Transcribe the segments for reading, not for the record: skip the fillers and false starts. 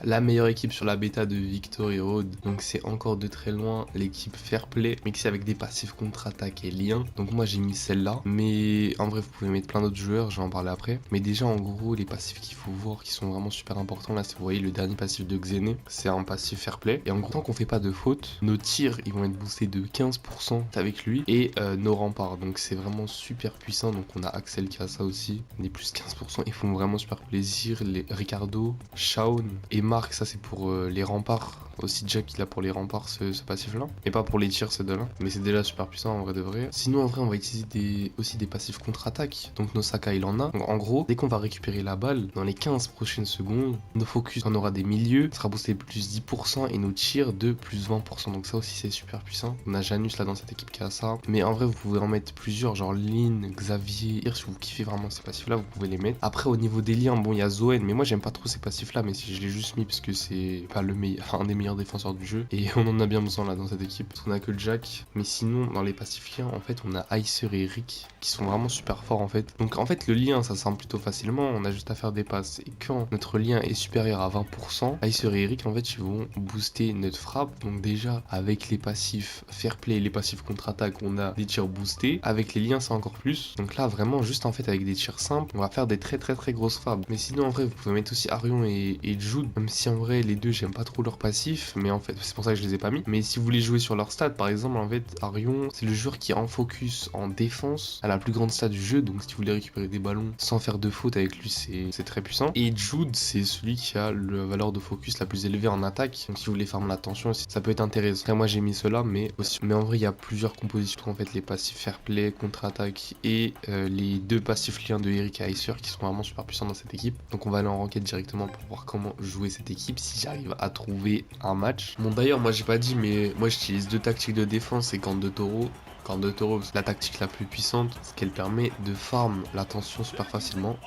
la meilleure équipe sur la bêta de Victory Road. Donc c'est encore de très loin l'équipe Fairplay, mixée avec des passifs contre-attaque et liens. Donc moi j'ai mis celle-là. Mais en vrai, vous pouvez mettre plein d'autres joueurs, je vais en parler après. Mais déjà, en gros, les passifs qu'il faut voir qui sont vraiment super importants, là, c'est, vous voyez, le dernier passif de Xené, c'est un passif Fairplay. Et en gros, tant qu'on fait pas de faute, nos tirs, ils vont être boostés de 15% avec lui et nos remparts. Donc c'est vraiment super puissant. Donc on a Axel qui a ça aussi, des plus 15%. Ils font vraiment super plaisir. Les Ricardo, Shaun et Marc, ça c'est pour les remparts. Aussi Jack il a pour les remparts ce passif là. Et pas pour les tirs c'est de là. Mais c'est déjà super puissant en vrai de vrai. Sinon en vrai on va utiliser aussi des passifs contre-attaque. Donc Nosaka il en a. Donc, en gros, dès qu'on va récupérer la balle, dans les 15 prochaines secondes, nos focus, on aura des milieux, sera boosté de plus 10% et nos tirs de plus 20%. Donc ça aussi c'est super puissant. On a Janus là dans cette équipe qui a ça. Mais en vrai vous pouvez en mettre plusieurs, genre Lynn, Xavier. Si vous kiffez vraiment ces passifs là, vous pouvez les mettre. Après au niveau des liens, bon il y a Zoen, mais moi j'aime pas trop ces passifs là, mais si je l'ai juste mis parce que c'est pas le meilleur, enfin un des meilleurs défenseurs du jeu. Et on en a bien besoin là dans cette équipe. Parce qu'on a que Jack. Mais sinon dans les passifs liens, en fait on a Icer et Rick qui sont vraiment super forts en fait. Donc en fait le lien ça semble plutôt facilement, on a juste à faire des passes. Et quand notre lien est supérieur à 20%, Icer et Eric en fait ils vont booster notre frappe. Donc déjà avec les passifs Fairplay et les passifs contre-attaque, on a des tirs boostés. Avec les liens c'est encore plus. Donc là vraiment juste en fait avec des tirs simples, on va faire des très grosses frappes. Mais sinon en vrai vous pouvez mettre aussi Arion et Jude, même si en vrai les deux j'aime pas trop leurs passifs, mais en fait c'est pour ça que je les ai pas mis. Mais si vous voulez jouer sur leur stat, par exemple en fait Arion c'est le joueur qui est en focus en défense à la plus grande stat du jeu. Donc si vous voulez récupérer des ballons sans faire de faute avec lui c'est très puissant. Et Jude c'est celui qui a la valeur de focus la plus élevée en attaque. Donc si vous voulez farmer l'attention ça peut être intéressant. Après moi j'ai mis cela, mais en vrai il y a plusieurs compositions en fait, les passifs Fairplay, contre-attaque et les deux passifs liens de Eric et Icer qui sont vraiment super puissants dans cette équipe. Donc on va aller en ranked directement pour voir comment jouer cette équipe si j'arrive à trouver un match. Bon d'ailleurs moi j'ai pas dit, mais moi j'utilise deux tactiques de défense et Corne de Taureau. Corne de Taureau c'est la tactique la plus puissante parce qu'elle permet de farm l'attention super facilement.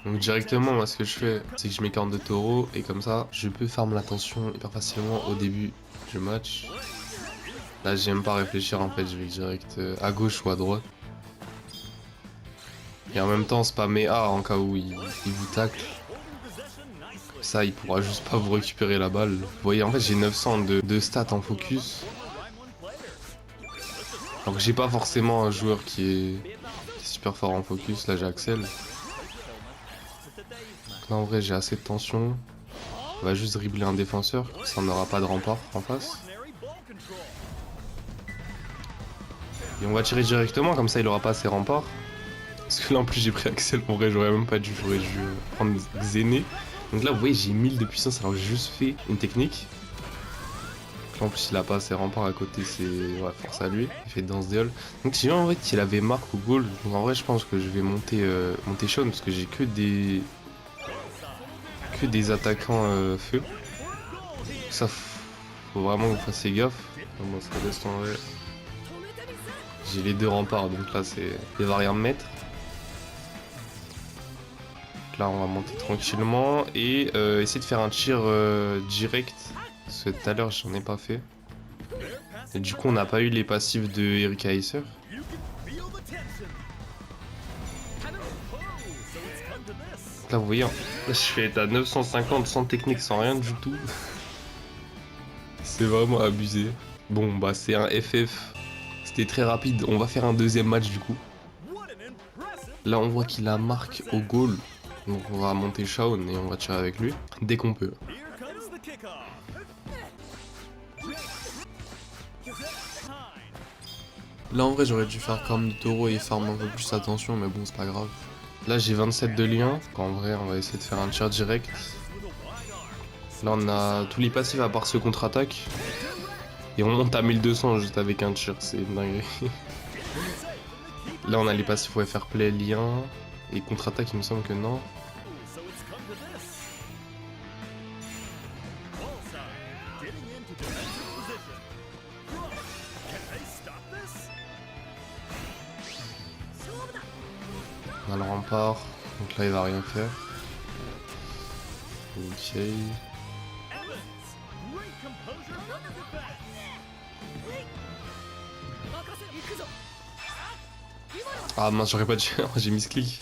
Donc directement moi ce que je fais c'est que je mets Corne de Taureau et comme ça je peux farm l'attention hyper facilement au début du match. Là j'aime pas réfléchir en fait, je vais direct à gauche ou à droite. Et en même temps spammer A en cas où il vous tacle. Ça il pourra juste pas vous récupérer la balle. Vous voyez en fait j'ai 900 de stats en focus. Alors que j'ai pas forcément un joueur qui est super fort en focus. Là j'ai Axel. Là en vrai j'ai assez de tension. On va juste dribbler un défenseur, ça n'aura pas de rempart en face. Et on va tirer directement, comme ça il aura pas ses remparts. Parce que là en plus j'ai pris Axel, en vrai j'aurais même pas dû, j'aurais dû prendre Xené. Donc là vous voyez j'ai 1000 de puissance alors que j'ai juste fait une technique. En plus il a pas ses remparts à côté, c'est ouais, force à lui, il fait danse des halls. Donc si en vrai il avait Marc ou goal, donc en vrai je pense que je vais monter Shaun parce que j'ai que des attaquants feu. Ça faut vraiment que vous fassiez gaffe. Moi ça reste en vrai. J'ai les deux remparts donc là c'est il va rien me mettre. Là on va monter tranquillement et essayer de faire un tir direct. Parce que tout à l'heure j'en ai pas fait. Et du coup on n'a pas eu les passifs de Eric Icer. Là vous voyez, je suis à 950 sans technique, sans rien du tout. C'est vraiment abusé. Bon bah c'est un FF. C'était très rapide, on va faire un deuxième match du coup. Là on voit qu'il a Marc au goal. Donc on va monter Shaun et on va tirer avec lui dès qu'on peut. Là en vrai j'aurais dû faire Corne de Taureau et farm un peu plus attention, mais bon c'est pas grave. Là j'ai 27 de liens, en vrai on va essayer de faire un tir direct. Là on a tous les passifs à part ce contre-attaque. Et on monte à 1200 juste avec un tir, c'est une dinguerie. Là on a les passifs ouais, Fairplay, lien et contre-attaque il me semble que non. On a le rempart, donc là il va rien faire. Ok. Ah mince j'aurais pas dû, j'ai mis ce clic.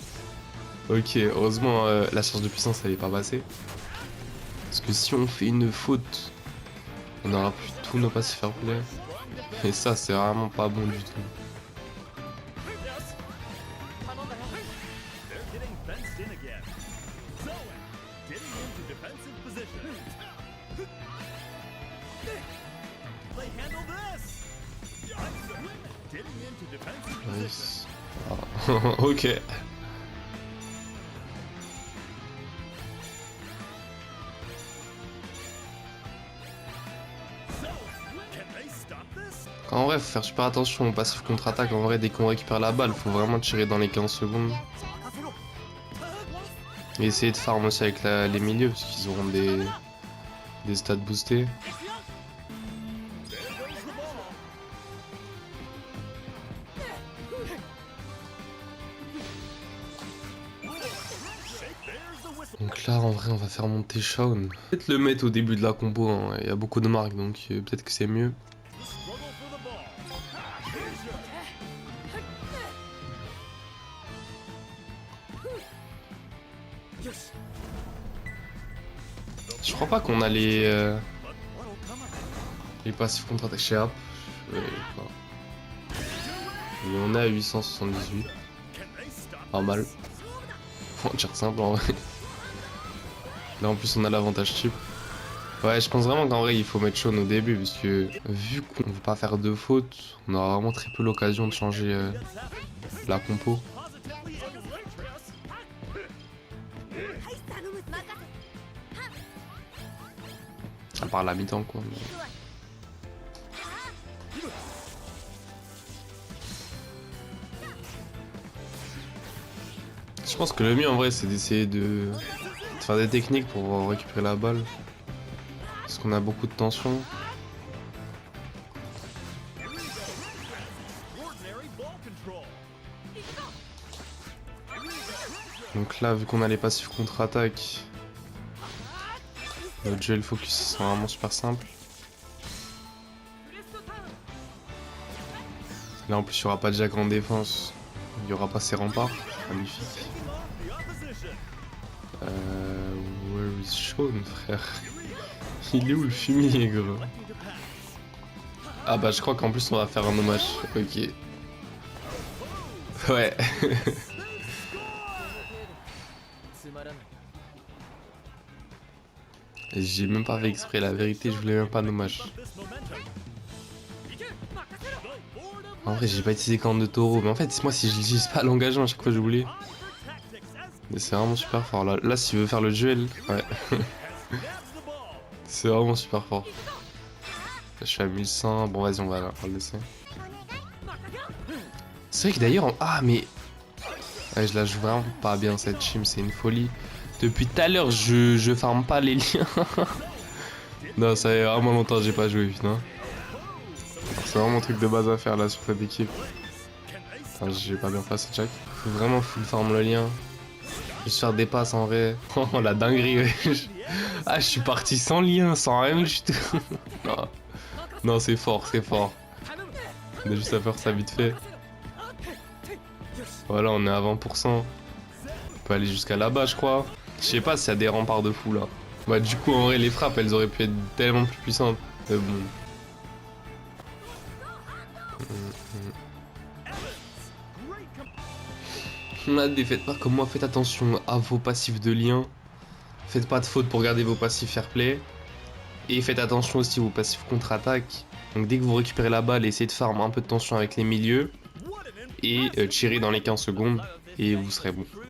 Ok, heureusement la charge de puissance elle est pas passée. Parce que si on fait une faute, on aura plus tous nos passifs fair play. Et ça, c'est vraiment pas bon du tout. Nice. Ah. Ok. En vrai, faut faire super attention au passif contre-attaque. En vrai, dès qu'on récupère la balle, faut vraiment tirer dans les 15 secondes. Et essayer de farm aussi avec les milieux, parce qu'ils auront des stats boostés. Donc là, en vrai, on va faire monter Shaun. Peut-être le mettre au début de la combo, hein. Il y a beaucoup de marques, donc peut-être que c'est mieux. Je crois pas qu'on a les passifs contre-attaque chez App. Mais on est à 878. Pas mal. Faut en dire simple en vrai. Là en plus on a l'avantage type. Ouais, je pense vraiment qu'en vrai il faut mettre Shaun au début parce que vu qu'on veut pas faire de fautes, on aura vraiment très peu l'occasion de changer la compo. À part la mi-temps quoi. Mais... je pense que le mieux en vrai c'est d'essayer de faire des techniques pour récupérer la balle. Parce qu'on a beaucoup de tension. Donc là vu qu'on a les passifs contre-attaque, notre duel focus c'est vraiment super simple. Là en plus il n'y aura pas de Jack en défense. Il n'y aura pas ses remparts. Magnifique. Where is Shaun, frère? Il est où le fumier, gros? Ah bah je crois qu'en plus on va faire un hommage. Ok. Ouais. J'ai même pas fait exprès, la vérité, je voulais même pas un hommage. En vrai, j'ai pas utilisé corne de taureau, mais en fait, moi, si je l'utilise pas à l'engagement, à chaque fois, j'oublie. Mais c'est vraiment super fort. Là s'il veut faire le duel, ouais. C'est vraiment super fort. Là, je suis à 1100. Bon, vas-y, on va le laisser. C'est vrai que d'ailleurs, ah, mais. Ouais, je la joue vraiment pas bien cette team, c'est une folie. Depuis tout à l'heure, je farme pas les liens. Non, ça fait vraiment longtemps que j'ai pas joué, putain. C'est vraiment un truc de base à faire là sur cette équipe. Enfin, j'ai pas bien placé Jack. Faut vraiment full farm le lien. Juste faire des passes en vrai. Oh la dinguerie, wesh. Ah, je suis parti sans lien, sans rien du tout. Non, non c'est fort, c'est fort. On a juste à faire ça vite fait. Voilà, on est à 20%. On peut aller jusqu'à là-bas, je crois. Je sais pas s'il y a des remparts de fou là. Bah, du coup, en vrai, les frappes, elles auraient pu être tellement plus puissantes. Mais bon. Faites pas comme moi, faites attention à vos passifs de lien. Faites pas de faute pour garder vos passifs fair play. Et faites attention aussi aux passifs contre-attaque. Donc dès que vous récupérez la balle, essayez de farm un peu de tension avec les milieux. Et tirez dans les 15 secondes. Et vous serez bon.